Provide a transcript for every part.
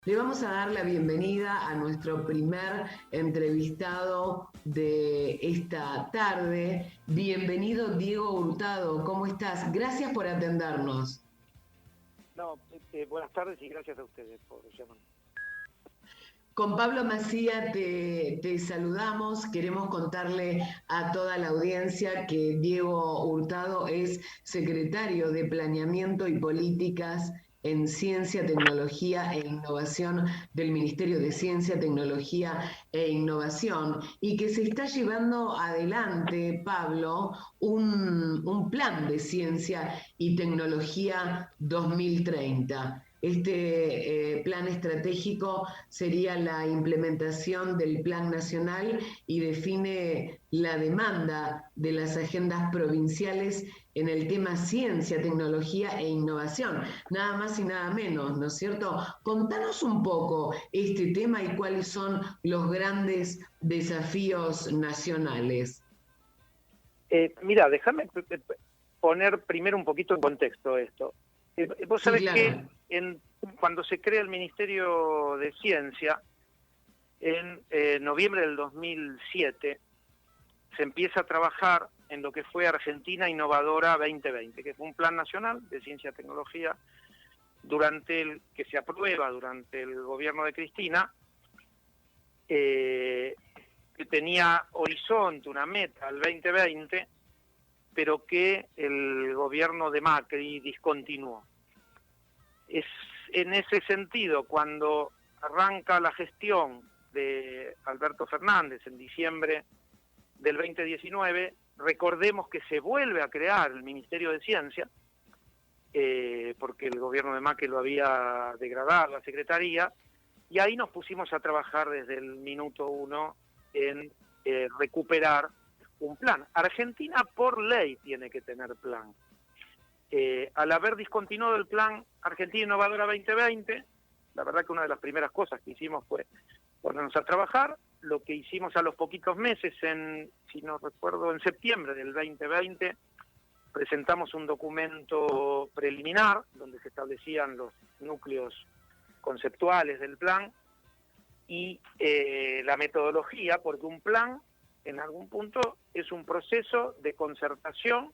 Le vamos a dar la bienvenida a nuestro primer entrevistado de esta tarde. Bienvenido, Diego Hurtado. ¿Cómo estás? Gracias por atendernos. No, buenas tardes y gracias a ustedes por llamarme. Con Pablo Macía te saludamos. Queremos contarle a toda la audiencia que Diego Hurtado es secretario de Planeamiento y Políticas en Ciencia, Tecnología e Innovación del Ministerio de Ciencia, Tecnología e Innovación y que se está llevando adelante, Pablo, un plan de ciencia y tecnología 2030. Este plan estratégico sería la implementación del Plan Nacional y define la demanda de las agendas provinciales en el tema ciencia, tecnología e innovación, nada más y nada menos, ¿no es cierto? Contanos un poco este tema y cuáles son los grandes desafíos nacionales. Mira, déjame poner primero un poquito en contexto esto. Vos Sí, sabés que claro. cuando se crea el Ministerio de Ciencia, en noviembre del 2007, se empieza a trabajar en lo que fue Argentina Innovadora 2020, que fue un plan nacional de ciencia y tecnología que se aprueba durante el gobierno de Cristina, que tenía horizonte, una meta al 2020, pero que el gobierno de Macri discontinuó. Es en ese sentido, cuando arranca la gestión de Alberto Fernández en diciembre del 2019, recordemos que se vuelve a crear el Ministerio de Ciencia, porque el gobierno de Macri lo había degradado a secretaría, y ahí nos pusimos a trabajar desde el minuto uno en recuperar un plan. Argentina por ley tiene que tener plan. Al haber discontinuado el plan Argentina Innovadora 2020, la verdad que una de las primeras cosas que hicimos fue ponernos a trabajar. Lo que hicimos a los poquitos meses, si no recuerdo, en septiembre del 2020, presentamos un documento preliminar donde se establecían los núcleos conceptuales del plan y la metodología, porque un plan en algún punto es un proceso de concertación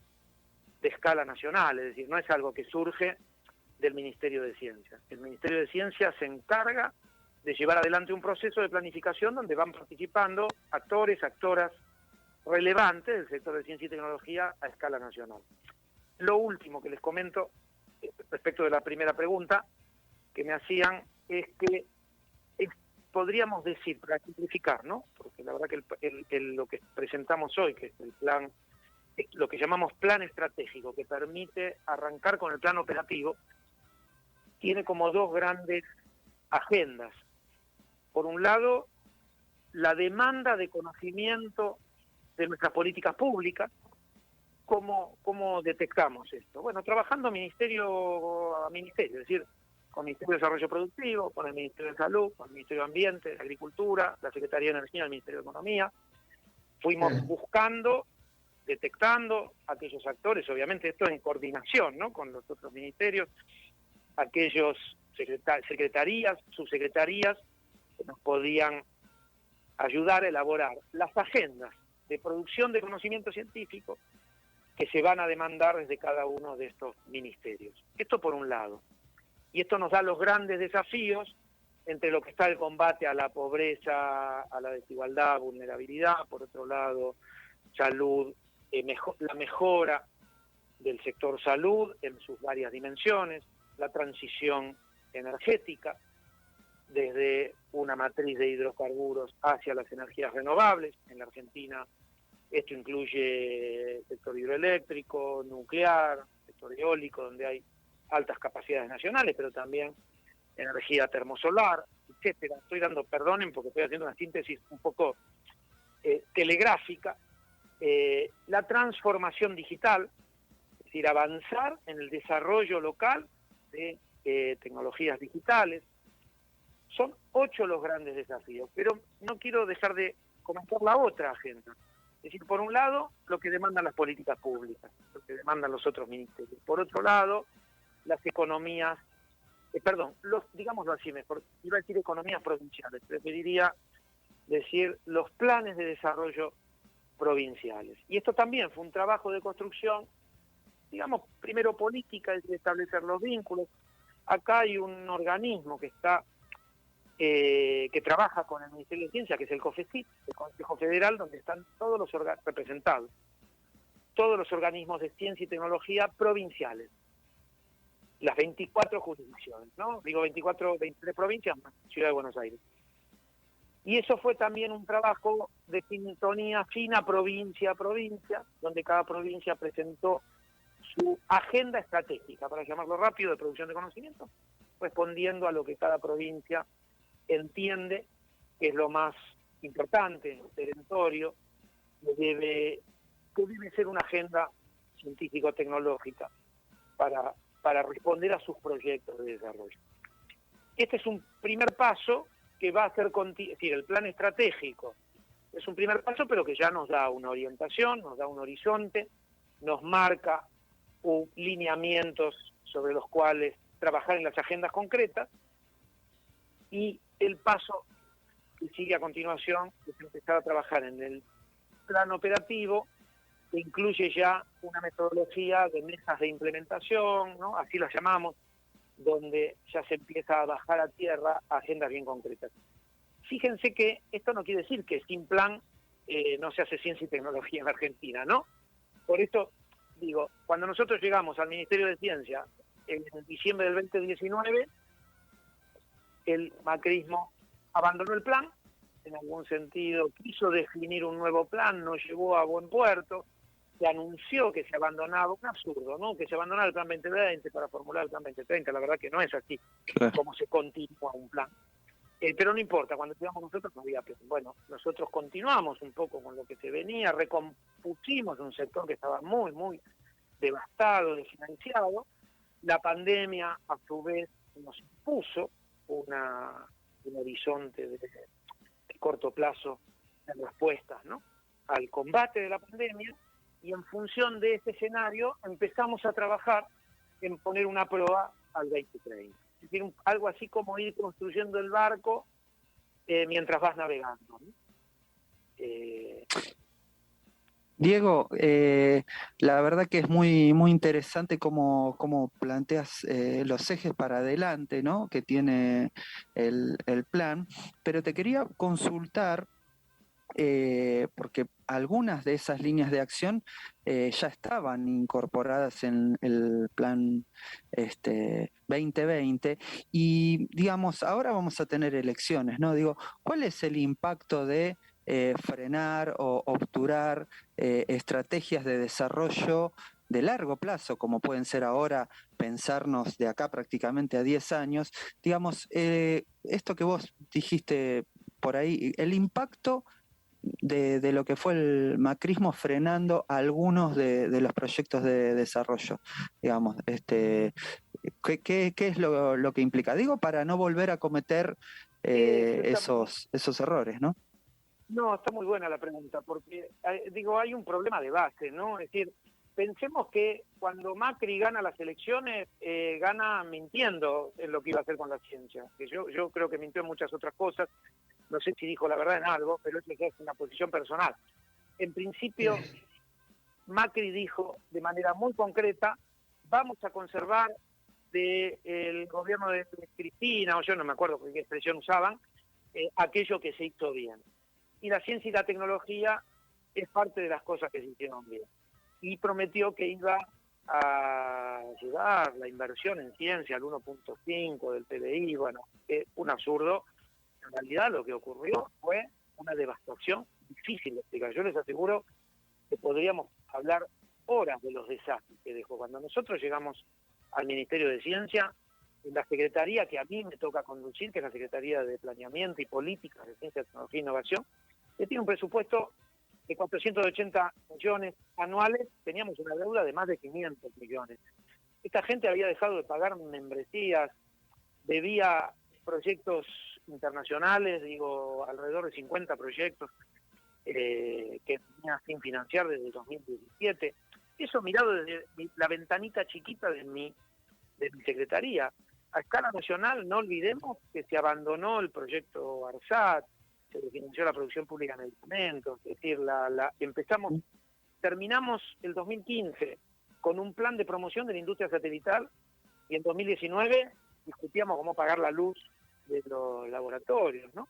de escala nacional, es decir, no es algo que surge del Ministerio de Ciencia. El Ministerio de Ciencia se encarga de llevar adelante un proceso de planificación donde van participando actores, actoras relevantes del sector de ciencia y tecnología a escala nacional. Lo último que les comento respecto de la primera pregunta que me hacían es que podríamos decir, para simplificar, ¿no? Porque la verdad que lo que presentamos hoy, que es el plan, lo que llamamos plan estratégico, que permite arrancar con el plan operativo, tiene como dos grandes agendas. Por un lado, la demanda de conocimiento de nuestras políticas públicas. ¿Cómo detectamos esto? Bueno, trabajando ministerio a ministerio, es decir, con el Ministerio de Desarrollo Productivo, con el Ministerio de Salud, con el Ministerio de Ambiente, de Agricultura, la Secretaría de Energía, el Ministerio de Economía. Fuimos buscando, detectando aquellos actores, obviamente esto en coordinación, ¿no?, con los otros ministerios, aquellos secretarías, subsecretarías que nos podían ayudar a elaborar las agendas de producción de conocimiento científico que se van a demandar desde cada uno de estos ministerios. Esto por un lado. Y esto nos da los grandes desafíos entre lo que está el combate a la pobreza, a la desigualdad, vulnerabilidad, por otro lado, salud, la mejora del sector salud en sus varias dimensiones, la transición energética, desde una matriz de hidrocarburos hacia las energías renovables. En la Argentina esto incluye sector hidroeléctrico, nuclear, sector eólico, donde hay altas capacidades nacionales, pero también energía termosolar, etcétera. Estoy dando, perdonen porque estoy haciendo una síntesis un poco telegráfica. La transformación digital, es decir, avanzar en el desarrollo local de tecnologías digitales. Son 8 los grandes desafíos, pero no quiero dejar de comentar la otra agenda. Es decir, por un lado, lo que demandan las políticas públicas, lo que demandan los otros ministerios. Por otro lado, las economías digámoslo así mejor, iba a decir economías provinciales, preferiría decir los planes de desarrollo provinciales. Y esto también fue un trabajo de construcción, digamos, primero política, es decir, establecer los vínculos. Acá hay un organismo que trabaja con el Ministerio de Ciencia, que es el COFECIT, el Consejo Federal, donde están todos los representados, todos los organismos de ciencia y tecnología provinciales, las 24 jurisdicciones, ¿no? Digo 23 provincias más Ciudad de Buenos Aires. Y eso fue también un trabajo de sintonía fina provincia a provincia, donde cada provincia presentó su agenda estratégica, para llamarlo rápido, de producción de conocimiento, respondiendo a lo que cada provincia entiende que es lo más importante, perentorio, que debe ser una agenda científico-tecnológica para responder a sus proyectos de desarrollo. Este es un primer paso que va a ser, es decir, el plan estratégico es un primer paso, pero que ya nos da una orientación, nos da un horizonte, nos marca lineamientos sobre los cuales trabajar en las agendas concretas, y el paso que sigue a continuación es empezar a trabajar en el plan operativo, que incluye ya una metodología de mesas de implementación, ¿no? Así las llamamos, donde ya se empieza a bajar a tierra agendas bien concretas. Fíjense que esto no quiere decir que sin plan no se hace ciencia y tecnología en Argentina, ¿no? Por esto digo, cuando nosotros llegamos al Ministerio de Ciencia en diciembre del 2019, el macrismo abandonó el plan, en algún sentido quiso definir un nuevo plan, no llegó a buen puerto, se anunció que se abandonaba, un absurdo, ¿no? Que se abandonaba el plan 2020 para formular el plan 2030, la verdad que no es así, Claro. como se continúa un plan. Pero no importa, cuando llegamos nosotros no había plan. Bueno, nosotros continuamos un poco con lo que se venía, recompusimos un sector que estaba muy, muy devastado, desfinanciado. La pandemia, a su vez, nos impuso un horizonte de corto plazo en respuestas, ¿no?, al combate de la pandemia, y en función de este escenario empezamos a trabajar en poner una prueba al 2030. Es decir, algo así como ir construyendo el barco mientras vas navegando, ¿no? Diego, la verdad que es muy, muy interesante cómo planteas los ejes para adelante, ¿no?, que tiene el plan, pero te quería consultar, porque algunas de esas líneas de acción ya estaban incorporadas en el plan 2020, y digamos, ahora vamos a tener elecciones, ¿no? Digo, ¿cuál es el impacto de frenar o obturar estrategias de desarrollo de largo plazo, como pueden ser ahora pensarnos de acá prácticamente a 10 años? Digamos, esto que vos dijiste por ahí, el impacto de lo que fue el macrismo frenando algunos de los proyectos de desarrollo, digamos, ¿qué es lo que implica? Digo, para no volver a cometer esos errores, ¿no? No, está muy buena la pregunta, porque hay un problema de base, ¿no? Es decir, pensemos que cuando Macri gana las elecciones, gana mintiendo en lo que iba a hacer con la ciencia. Que yo creo que mintió en muchas otras cosas, no sé si dijo la verdad en algo, pero eso ya es una posición personal. En principio, Macri dijo de manera muy concreta: vamos a conservar del gobierno de Cristina, o yo no me acuerdo qué expresión usaban, aquello que se hizo bien. Y la ciencia y la tecnología es parte de las cosas que se hicieron bien. Y prometió que iba a llevar la inversión en ciencia al 1.5 del PBI. Bueno, un absurdo. En realidad lo que ocurrió fue una devastación difícil de explicar. Yo les aseguro que podríamos hablar horas de los desastres que dejó. Cuando nosotros llegamos al Ministerio de Ciencia, en la secretaría que a mí me toca conducir, que es la Secretaría de Planeamiento y Políticas de Ciencia, Tecnología e Innovación, que tiene un presupuesto de 480 millones anuales, teníamos una deuda de más de 500 millones. Esta gente había dejado de pagar membresías, debía proyectos internacionales, alrededor de 50 proyectos que tenía sin financiar desde el 2017. Eso mirado desde la ventanita chiquita de mi secretaría. a escala nacional no olvidemos que se abandonó el proyecto ARSAT, se financió la producción pública de medicamentos, es decir, terminamos el 2015 con un plan de promoción de la industria satelital y en 2019 discutíamos cómo pagar la luz de los laboratorios, ¿no?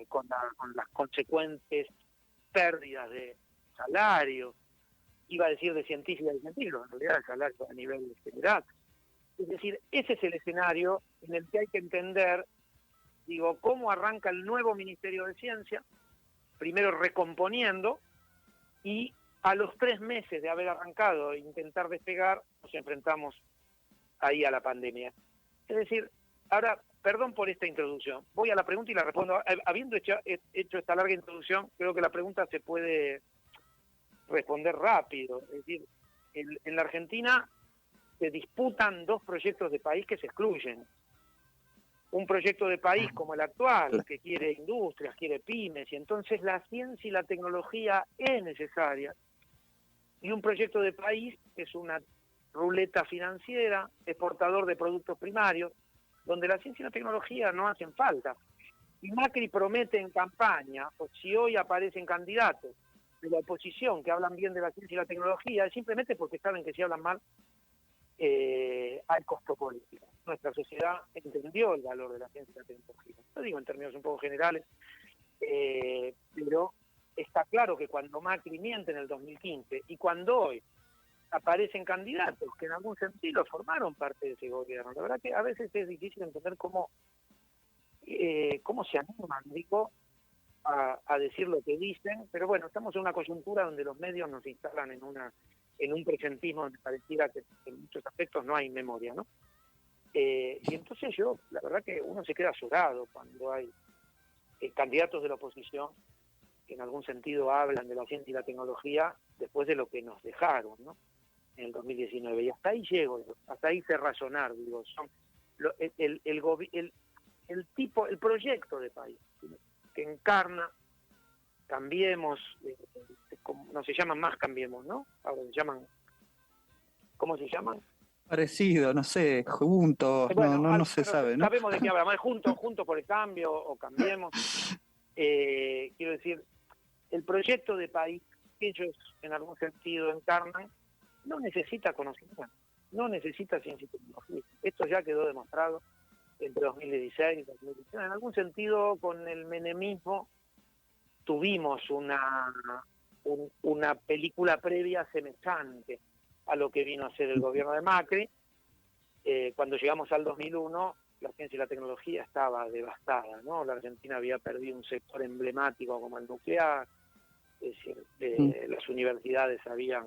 Con las consecuentes pérdidas de salario, iba a decir de científicos y científicos, en realidad el salario a nivel general. Es decir, ese es el escenario en el que hay que entender, cómo arranca el nuevo Ministerio de Ciencia, primero recomponiendo, y a los 3 meses de haber arrancado e intentar despegar, nos enfrentamos ahí a la pandemia. Es decir, ahora, perdón por esta introducción, voy a la pregunta y la respondo. Habiendo hecho esta larga introducción, creo que la pregunta se puede responder rápido. Es decir, en la Argentina se disputan 2 proyectos de país que se excluyen. Un proyecto de país como el actual, que quiere industrias, quiere pymes, y entonces la ciencia y la tecnología es necesaria. Y un proyecto de país que es una ruleta financiera, exportador de productos primarios, donde la ciencia y la tecnología no hacen falta. Y Macri promete en campaña, o si hoy aparecen candidatos de la oposición que hablan bien de la ciencia y la tecnología, es simplemente porque saben que si hablan mal hay costo político. Nuestra sociedad entendió el valor de la ciencia y la tecnología. Lo digo en términos un poco generales, pero está claro que cuando Macri miente en el 2015 y cuando hoy aparecen candidatos que en algún sentido formaron parte de ese gobierno, la verdad que a veces es difícil entender cómo se animan, a decir lo que dicen, pero bueno, estamos en una coyuntura donde los medios nos instalan en un presentismo donde pareciera que en muchos aspectos no hay memoria, ¿no? Y entonces la verdad que uno se queda azorado cuando hay candidatos de la oposición que en algún sentido hablan de la ciencia y la tecnología después de lo que nos dejaron, ¿no? En el 2019. Y hasta ahí llego, hasta ahí sé razonar, son el proyecto de país que encarna Cambiemos, no se llaman más Cambiemos, ¿no? Ahora se llaman, ¿cómo se llaman? Parecido, no sé, juntos, bueno, no se sabe, ¿no? Sabemos de qué hablamos, juntos por el cambio o Cambiemos. Quiero decir, el proyecto de país que ellos en algún sentido encarnan no necesita conocimiento, no necesita ciencia y tecnología. Esto ya quedó demostrado entre 2016 y 2019. En algún sentido, con el menemismo tuvimos una película previa semejante a lo que vino a ser el gobierno de Macri. Cuando llegamos al 2001, la ciencia y la tecnología estaba devastada, ¿no? La Argentina había perdido un sector emblemático como el nuclear, es decir, las universidades habían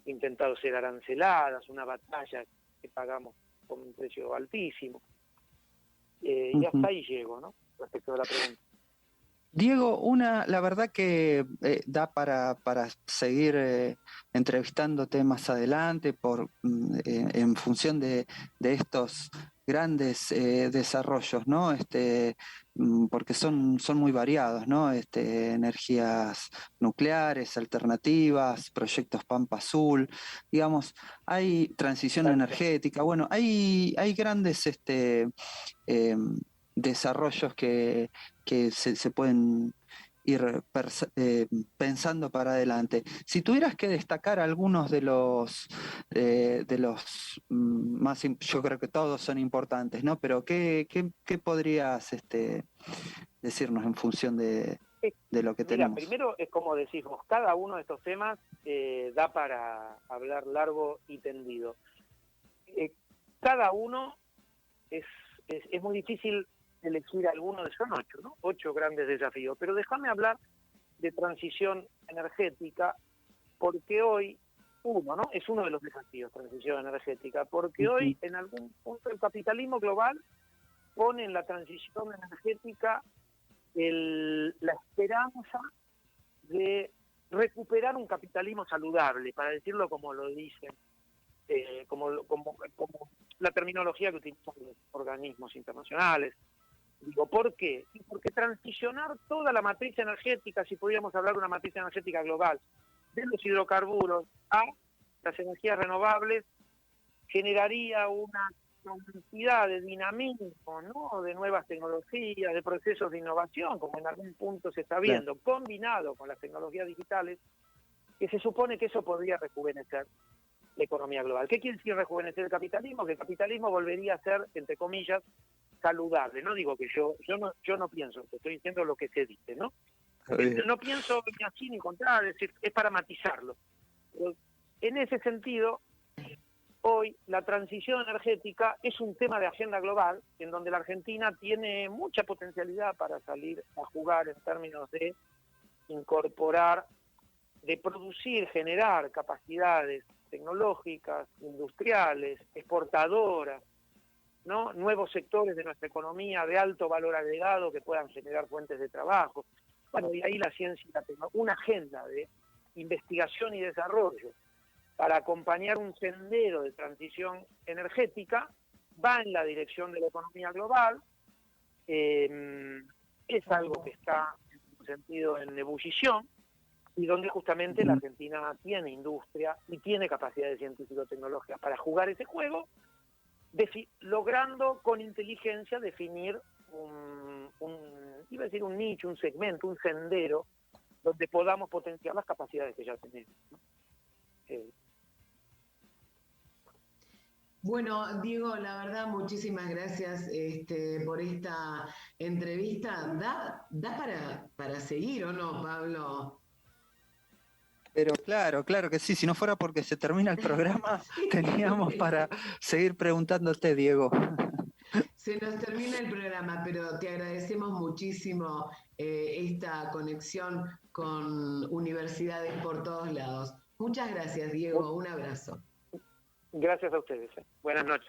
intentado ser aranceladas, una batalla que pagamos con un precio altísimo. Y hasta ahí llego, ¿no? Respecto a la pregunta. Diego, la verdad que da para seguir entrevistándote más adelante en función de estos grandes desarrollos, ¿no? Porque son muy variados, ¿no? Energías nucleares, alternativas, proyectos Pampa Azul, digamos, hay transición energética, bueno, hay grandes desarrollos que se pueden ir pensando para adelante. Si tuvieras que destacar algunos de los más, yo creo que todos son importantes, ¿no? Pero ¿qué podrías decirnos en función de lo que tenemos? Primero es como decís vos, cada uno de estos temas da para hablar largo y tendido. Cada uno es muy difícil elegir alguno de, son 8, ¿no? 8 grandes desafíos. Pero déjame hablar de transición energética, porque hoy, ¿no? Es uno de los desafíos, transición energética, porque hoy en algún punto el capitalismo global pone en la transición energética la esperanza de recuperar un capitalismo saludable, para decirlo como lo dicen, como la terminología que utilizan los organismos internacionales. Digo, ¿por qué? Porque transicionar toda la matriz energética, si pudiéramos hablar de una matriz energética global, de los hidrocarburos a las energías renovables, generaría una cantidad de dinamismo, ¿no? De nuevas tecnologías, de procesos de innovación, como en algún punto se está viendo, combinado con las tecnologías digitales, que se supone que eso podría rejuvenecer la economía global. ¿Qué quiere decir rejuvenecer el capitalismo? Que el capitalismo volvería a ser, entre comillas, saludable. No digo que yo no pienso, te estoy diciendo lo que se dice, ¿no? No pienso ni así ni contrario, es decir, es para matizarlo. Pero en ese sentido, hoy la transición energética es un tema de agenda global, en donde la Argentina tiene mucha potencialidad para salir a jugar en términos de incorporar, de producir, generar capacidades tecnológicas, industriales, exportadoras, ¿no? Nuevos sectores de nuestra economía de alto valor agregado que puedan generar fuentes de trabajo. Bueno, y ahí la ciencia y la tecnología, una agenda de investigación y desarrollo para acompañar un sendero de transición energética va en la dirección de la economía global. Es algo que está en un sentido en ebullición y donde justamente la Argentina tiene industria y tiene capacidades científico-tecnológicas para jugar ese juego, logrando con inteligencia definir iba a decir un nicho, un segmento, un sendero donde podamos potenciar las capacidades que ya tenemos, ¿no? Bueno, Diego, la verdad, muchísimas gracias por esta entrevista. ¿Da para seguir o no, Pablo? Pero claro que sí, si no fuera porque se termina el programa, teníamos para seguir preguntándote, Diego. Se nos termina el programa, pero te agradecemos muchísimo esta conexión con universidades por todos lados. Muchas gracias, Diego. Un abrazo. Gracias a ustedes. Buenas noches.